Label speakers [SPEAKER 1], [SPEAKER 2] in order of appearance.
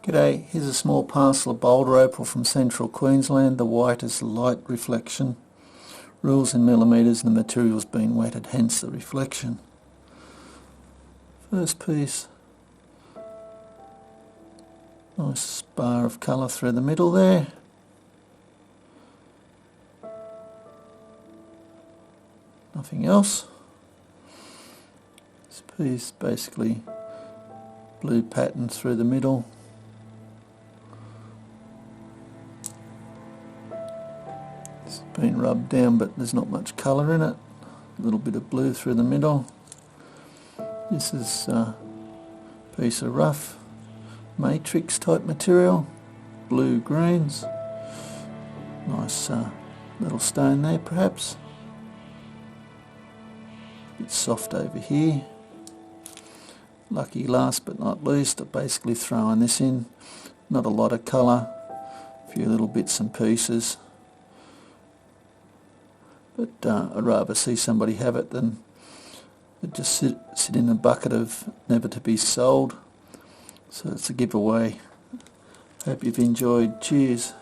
[SPEAKER 1] G'day, here's a small parcel of Boulder Opal from central Queensland. The white is light reflection. Rules in millimetres and the material's been wetted, hence the reflection. First piece. Nice bar of colour through the middle there. Nothing else. This piece basically blue pattern through the middle. It's been rubbed down but there's not much colour in it. A little bit of blue through the middle. This is a piece of rough matrix type material, blue greens. Nice little stone there perhaps. A bit soft over here. Lucky last but not least, I'm basically throwing this in. Not a lot of colour, a few little bits and pieces. But I'd rather see somebody have it than it just sit in a bucket of never to be sold. So it's a giveaway. Hope you've enjoyed. Cheers.